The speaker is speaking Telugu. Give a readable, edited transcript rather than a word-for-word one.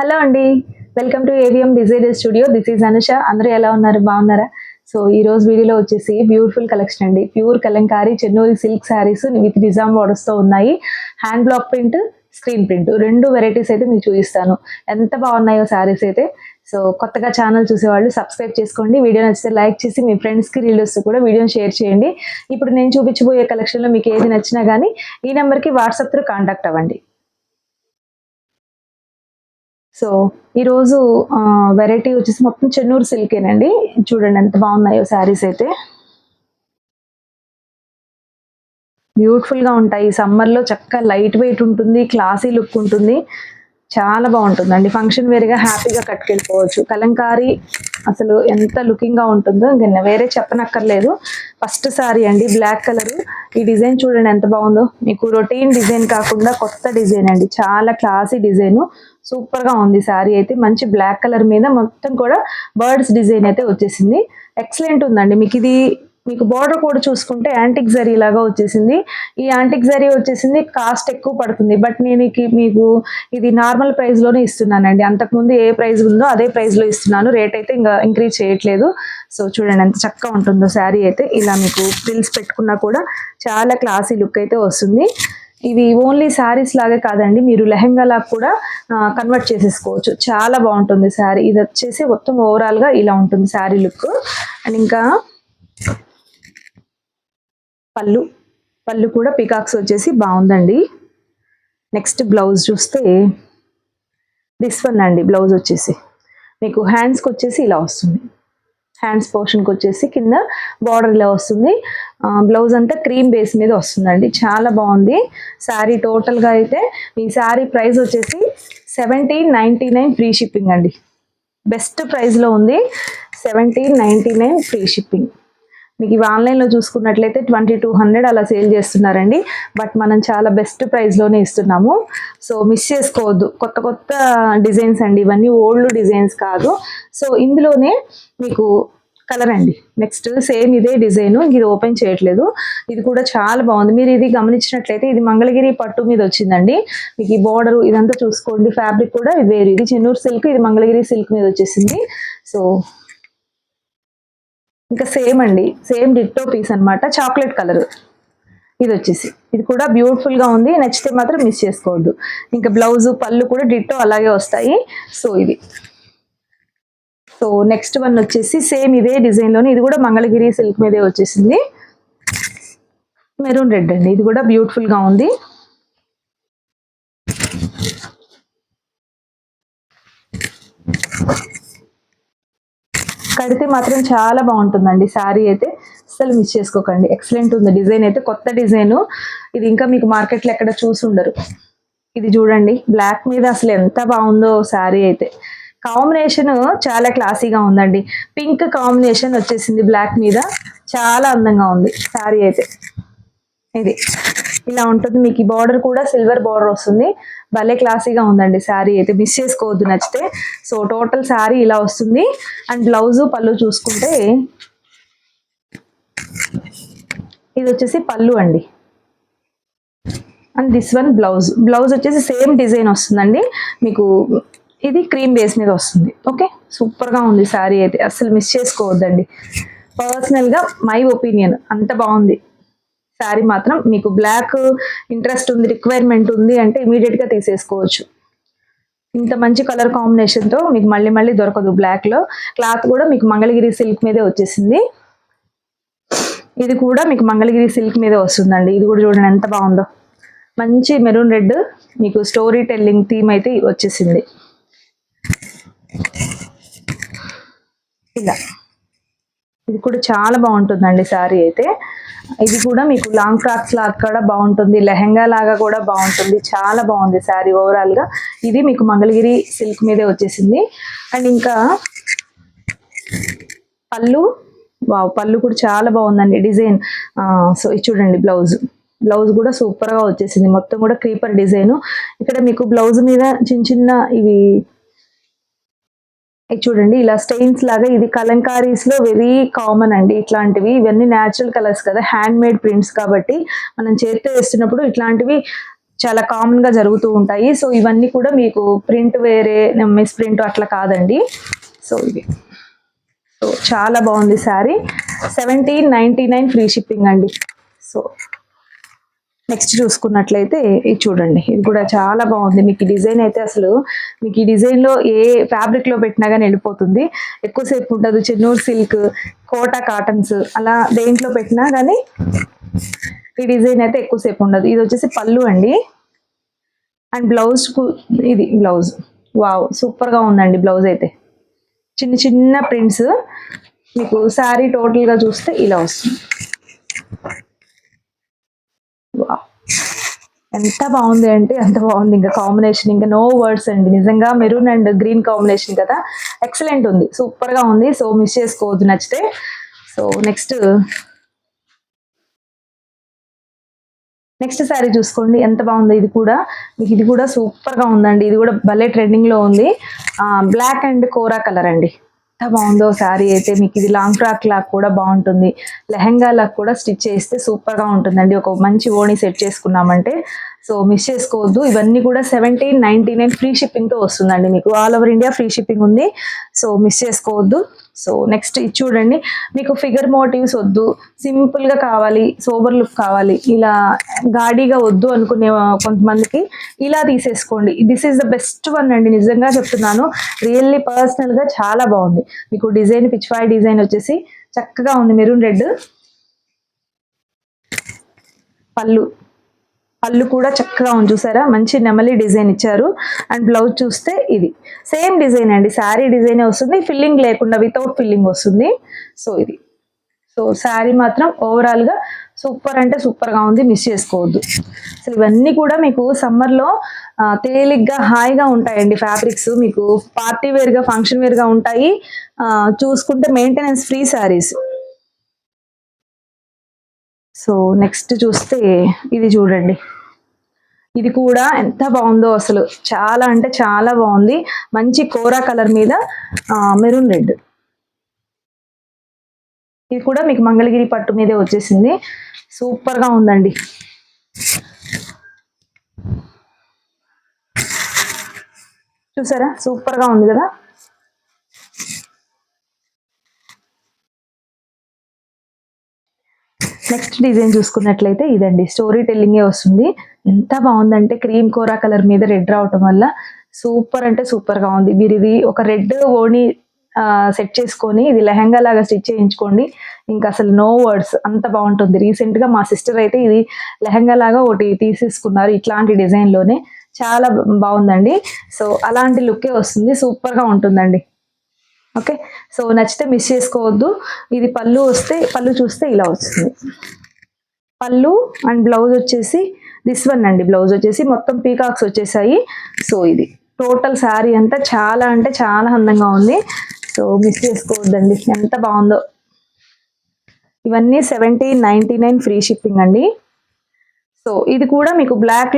హలో అండి. Welcome to AVM designer studio. This is Anusha. అందరూ ఎలా ఉన్నారు? బాగున్నారా? సో ఈ రోజు వీడియోలో వచ్చేసి బ్యూటిఫుల్ కలెక్షన్ అండి. Pure Kalamkari Chennuri silk saris with Nizam borders తో ఉన్నాయి. Hand black print, screen print రెండు వెరైటీస్ అయితే మీకు చూపిస్తాను. ఎంత బాగున్నాయో శారీస్ అయితే. సో కొత్తగా ఛానల్ చూసేవాళ్ళు సబ్స్క్రైబ్ చేసుకోండి. వీడియో నచ్చితే లైక్ చేసి మీ ఫ్రెండ్స్కి రిలేటివ్స్ కూడా వీడియోని షేర్ చేయండి. ఇప్పుడు నేను చూపించబోయే కలెక్షన్లో మీకు ఏది నచ్చినా కానీ ఈ నెంబర్కి వాట్సాప్ త్రూ కాంటాక్ట్ అవ్వండి. సో ఈరోజు వెరైటీ వచ్చేసి మొత్తం చెన్నూరు సిల్కేనండి. చూడండి ఎంత బాగున్నాయో శారీస్ అయితే. బ్యూటిఫుల్గా ఉంటాయి. సమ్మర్లో చక్కగా లైట్ వెయిట్ ఉంటుంది, క్లాసీ లుక్ ఉంటుంది, చాలా బాగుంటుందండి. ఫంక్షన్ వేర్గా హ్యాపీగా కట్టుకెళ్ళిపోవచ్చు. కలంకారీ అసలు ఎంత లుకింగ్గా ఉంటుందో ఇంకా వేరే చెప్పనక్కర్లేదు. ఫస్ట్ సారీ అండి, బ్లాక్ కలర్. ఈ డిజైన్ చూడండి ఎంత బాగుందో. మీకు రొటీన్ డిజైన్ కాకుండా కొత్త డిజైన్ అండి, చాలా క్లాసీ డిజైన్. సూపర్గా ఉంది శారీ అయితే. మంచి బ్లాక్ కలర్ మీద మొత్తం కూడా బర్డ్స్ డిజైన్ అయితే వచ్చేసింది. ఎక్సలెంట్ ఉందండి. మీకు బార్డర్ కూడా చూసుకుంటే యాంటిక్ జరీ లాగా వచ్చేసింది. ఈ యాంటిక్ జరీ వచ్చేసింది కాస్ట్ ఎక్కువ పడుతుంది, బట్ నేను మీకు ఇది నార్మల్ ప్రైస్లోనే ఇస్తున్నానండి. అంతకుముందు ఏ ప్రైస్ ఉందో అదే ప్రైస్లో ఇస్తున్నాను. రేట్ అయితే ఇంకా ఇంక్రీజ్ చేయట్లేదు. సో చూడండి ఎంత చక్కగా ఉంటుందో శారీ అయితే. ఇలా మీకు ఫ్రిల్స్ పెట్టుకున్నా కూడా చాలా క్లాసీ లుక్ అయితే వస్తుంది. ఇవి ఓన్లీ శారీస్ లాగే కాదండి, మీరు లెహెంగా లాగా కూడా కన్వర్ట్ చేసేసుకోవచ్చు. చాలా బాగుంటుంది శారీ. ఇది వచ్చేసి మొత్తం ఓవరాల్గా ఇలా ఉంటుంది శారీ లుక్. అండ్ ఇంకా పళ్ళు కూడా పికాక్స్ వచ్చేసి బాగుందండి. నెక్స్ట్ బ్లౌజ్ చూస్తే దిస్ వన్ అండి. బ్లౌజ్ వచ్చేసి మీకు హ్యాండ్స్కి వచ్చేసి ఇలా వస్తుంది. హ్యాండ్స్ పోర్షన్కి వచ్చేసి కింద బార్డర్ ఇలా వస్తుంది. బ్లౌజ్ అంతా క్రీమ్ బేస్ మీద వస్తుందండి. చాలా బాగుంది శారీ. టోటల్గా అయితే ఈ శారీ ప్రైస్ వచ్చేసి 1799 ఫ్రీ షిప్పింగ్ అండి. బెస్ట్ ప్రైస్లో ఉంది. 1799 ఫ్రీ షిప్పింగ్. మీకు ఇవి ఆన్లైన్లో చూసుకున్నట్లయితే 2200 అలా సేల్ చేస్తున్నారండి, బట్ మనం చాలా బెస్ట్ ప్రైస్లోనే ఇస్తున్నాము. సో మిస్ చేసుకోవద్దు. కొత్త కొత్త డిజైన్స్ అండి ఇవన్నీ, ఓల్డ్ డిజైన్స్ కాదు. సో ఇందులోనే మీకు కలర్ అండి. నెక్స్ట్ సేమ్ ఇదే డిజైన్, ఇది ఓపెన్ చేయట్లేదు. ఇది కూడా చాలా బాగుంది. మీరు ఇది గమనించినట్లయితే ఇది మంగళగిరి పట్టు మీద వచ్చిందండి. మీకు ఈ బోర్డర్ ఇదంతా చూసుకోండి. ఫ్యాబ్రిక్ కూడా వేరు. ఇది చెన్నూరు సిల్క్, ఇది మంగళగిరి సిల్క్ మీద వచ్చేసింది. సో ఇంకా సేమ్ అండి, సేమ్ డిట్టో పీస్ అనమాట. చాక్లెట్ కలర్ ఇది వచ్చేసి. ఇది కూడా బ్యూటిఫుల్గా ఉంది. నచ్చితే మాత్రం మిస్ చేసుకోవద్దు. ఇంకా బ్లౌజ్ పళ్ళు కూడా డిట్టో అలాగే వస్తాయి. సో ఇది. సో నెక్స్ట్ వన్ వచ్చేసి సేమ్ ఇదే డిజైన్లోనే, ఇది కూడా మంగళగిరి సిల్క్ మీదే వచ్చేసింది. మెరూన్ రెడ్ అండి. ఇది కూడా బ్యూటిఫుల్గా ఉంది. కడితే మాత్రం చాలా బాగుంటుందండి శారీ అయితే. అసలు మిస్ చేసుకోకండి. ఎక్సలెంట్ ఉంది డిజైన్ అయితే. కొత్త డిజైను ఇది. ఇంకా మీకు మార్కెట్లో ఎక్కడ చూసి ఉండరు. ఇది చూడండి బ్లాక్ మీద అసలు ఎంత బాగుందో శారీ అయితే. కాంబినేషన్ చాలా క్లాసీగా ఉందండి. పింక్ కాంబినేషన్ వచ్చేసింది బ్లాక్ మీద. చాలా అందంగా ఉంది శారీ అయితే. ఇది ఇలా ఉంటుంది. మీకు ఈ బార్డర్ కూడా సిల్వర్ బార్డర్ వస్తుంది. భలే క్లాసీగా ఉందండి శారీ అయితే. మిస్ చేసుకోవద్దు నచ్చితే. సో టోటల్ శారీ ఇలా వస్తుంది. అండ్ బ్లౌజు పళ్ళు చూసుకుంటే ఇది వచ్చేసి పళ్ళు అండి. అండ్ దిస్ వన్ బ్లౌజ్ వచ్చేసి సేమ్ డిజైన్ వస్తుందండి. మీకు ఇది క్రీమ్ బేస్ మీద వస్తుంది. ఓకే, సూపర్గా ఉంది శారీ అయితే. అసలు మిస్ చేసుకోవద్దండి. పర్సనల్గా మై ఒపీనియన్, అంత బాగుంది శారీ మాత్రం. మీకు బ్లాక్ ఇంట్రెస్ట్ ఉంది, రిక్వైర్మెంట్ ఉంది అంటే ఇమీడియట్గా తీసేసుకోవచ్చు. ఇంత మంచి కలర్ కాంబినేషన్తో మీకు మళ్ళీ మళ్ళీ దొరకదు బ్లాక్లో. క్లాత్ కూడా మీకు మంగళగిరి సిల్క్ మీదే వచ్చేసింది. ఇది కూడా మీకు మంగళగిరి సిల్క్ మీదే వస్తుందండి. ఇది కూడా చూడండి ఎంత బాగుందో. మంచి మెరూన్ రెడ్ మీకు స్టోరీ టెల్లింగ్ థీమ్ అయితే వచ్చేసింది. ఇలా ఇది కూడా చాలా బాగుంటుందండి శారీ అయితే. ఇది కూడా మీకు లాంగ్ ఫ్రాక్స్ లాగా కూడా బాగుంటుంది, లెహెంగా లాగా కూడా బాగుంటుంది. చాలా బాగుంది శారీ ఓవరాల్గా. ఇది మీకు మంగళగిరి సిల్క్ మీదే వచ్చేసింది. అండ్ ఇంకా పళ్ళు కూడా చాలా బాగుందండి డిజైన్. సో ఇది చూడండి బ్లౌజ్ కూడా సూపర్గా వచ్చేసింది. మొత్తం కూడా క్రీపర్ డిజైన్. ఇక్కడ మీకు బ్లౌజ్ మీద చిన్న చిన్న ఇవి చూడండి ఇలా స్టెయిన్స్ లాగా. ఇది కలంకారీస్ లో వెరీ కామన్ అండి ఇట్లాంటివి. ఇవన్నీ న్యాచురల్ కలర్స్ కదా, హ్యాండ్ మేడ్ ప్రింట్స్ కాబట్టి మనం చేతితో వేస్తున్నప్పుడు ఇట్లాంటివి చాలా కామన్ గా జరుగుతూ ఉంటాయి. సో ఇవన్నీ కూడా మీకు ప్రింట్ వేరే మిస్ ప్రింట్ అట్లా కాదండి. సో ఇది సో చాలా బాగుంది శారీ. 1799 ఫ్రీ షిప్పింగ్ అండి. సో నెక్స్ట్ చూసుకున్నట్లయితే ఇది చూడండి, ఇది కూడా చాలా బాగుంది. మీకు ఈ డిజైన్ అయితే అసలు మీకు ఈ డిజైన్ లో ఏ ఫ్యాబ్రిక్ లో పెట్టినా కానీ వెళ్ళిపోతుంది. ఎక్కువసేపు ఉండదు. చెన్నూరు సిల్క్, కోటా కాటన్స్ అలా దేంట్లో పెట్టినా కానీ ఈ డిజైన్ అయితే ఎక్కువసేపు ఉండదు. ఇది వచ్చేసి పళ్ళు అండి. అండ్ బ్లౌజ్ ఇది బ్లౌజ్. వావ్, సూపర్ గా ఉందండి బ్లౌజ్ అయితే. చిన్న చిన్న ప్రింట్స్. మీకు శారీ టోటల్ గా చూస్తే ఇలా వస్తుంది. ఎంత బాగుంది అంటే అంత బాగుంది. ఇంకా కాంబినేషన్ ఇంకా నో వర్డ్స్ అండి. నిజంగా మెరూన్ అండ్ గ్రీన్ కాంబినేషన్ కదా, ఎక్సలెంట్ ఉంది, సూపర్ గా ఉంది. సో మిస్ చేసుకోవద్దు నచ్చితే. సో నెక్స్ట్ శారీ చూసుకోండి, ఎంత బాగుంది. ఇది కూడా మీకు ఇది కూడా సూపర్ గా ఉందండి. ఇది కూడా భలే ట్రెండింగ్ లో ఉంది. బ్లాక్ అండ్ కోరా కలర్ అండి. ఎంత బాగుందో శారీ అయితే. మీకు ఇది లాంగ్ ఫ్రాక్ లాగా కూడా బాగుంటుంది. లెహంగా లాగా కూడా స్టిచ్ చేస్తే సూపర్ గా ఉంటుందండి. ఒక మంచి ఓణి సెట్ చేసుకున్నామంటే. సో మిస్ చేసుకోవద్దు. ఇవన్నీ కూడా 1799 ఫ్రీ షిప్పింగ్ తో వస్తుందండి. మీకు all over India free shipping ఉంది. సో మిస్ చేసుకోవద్దు. సో నెక్స్ట్ ఇది చూడండి, మీకు ఫిగర్ మోటివ్స్ వద్దు, సింపుల్ గా కావాలి, సోబర్ లుక్ కావాలి, ఇలా గాడిగా వద్దు అనుకునే కొంతమందికి ఇలా తీసేసుకోండి. This is the best one అండి, నిజంగా చెప్తున్నాను. రియల్లీ పర్సనల్ గా చాలా బాగుంది. మీకు డిజైన్ పిచ్వాయ్ డిజైన్ వచ్చేసి చక్కగా ఉంది. మెరూన్ రెడ్ పళ్ళు కూడా చక్కగా ఉంది. చూసారా, మంచి నెమలి డిజైన్ ఇచ్చారు. అండ్ బ్లౌజ్ చూస్తే ఇది సేమ్ డిజైన్ అండి. శారీ డిజైనే వస్తుంది, ఫిల్లింగ్ లేకుండా వితౌట్ ఫిల్లింగ్ వస్తుంది. సో ఇది సో శారీ మాత్రం ఓవరాల్ గా సూపర్ అంటే సూపర్ గా ఉంది, మిస్ చేసుకోవద్దు. అసలు ఇవన్నీ కూడా మీకు సమ్మర్ లో తేలిగ్గా హాయిగా ఉంటాయండి ఫ్యాబ్రిక్స్. మీకు పార్టీ వేర్ గా ఫంక్షన్ వేర్ గా ఉంటాయి. చూసుకుంటే maintenance free saris. So next చూస్తే ఇది చూడండి, ఇది కూడా ఎంత బాగుందో అసలు. చాలా అంటే చాలా బాగుంది. మంచి కోరా కలర్ మీద మెరూన్ రెడ్. ఇది కూడా మీకు మంగళగిరి పట్టు మీదే వచ్చేసింది. సూపర్ గా ఉందండి. చూసారా, సూపర్ గా ఉంది కదా. నెక్స్ట్ డిజైన్ చూసుకున్నట్లయితే ఇదండి, స్టోరీ టెల్లింగే వస్తుంది. ఎంత బాగుందంటే క్రీమ్ కోరా కలర్ మీద రెడ్ రావటం వల్ల సూపర్ అంటే సూపర్ గా ఉంది. మీరు ఇది ఒక రెడ్ ఓణి సెట్ చేసుకొని ఇది లెహంగా లాగా స్టిచ్ చేయించుకోండి, ఇంకా అసలు నో వర్డ్స్, అంత బాగుంటుంది. రీసెంట్ గా మా సిస్టర్ అయితే ఇది లెహంగా లాగా ఒకటి తీసేసుకున్నారు ఇట్లాంటి డిజైన్ లోనే. చాలా బాగుందండి. సో అలాంటి లుక్కే వస్తుంది, సూపర్ గా ఉంటుందండి. ఓకే, సో నచ్చితే మిస్ చేసుకోవద్దు. ఇది పళ్ళు వస్తే, పళ్ళు చూస్తే ఇలా వస్తుంది పళ్ళు. అండ్ బ్లౌజ్ వచ్చేసి దిస్ వన్ అండి. బ్లౌజ్ వచ్చేసి మొత్తం పీకాక్స్ వచ్చేసాయి. సో ఇది టోటల్ శారీ అంతా చాలా అంటే చాలా అందంగా ఉంది. సో మిస్ చేసుకోవద్దండి, ఎంత బాగుందో. ఇవన్నీ 1799 ఫ్రీ షిప్పింగ్ అండి. సో ఇది కూడా మీకు బ్లాక్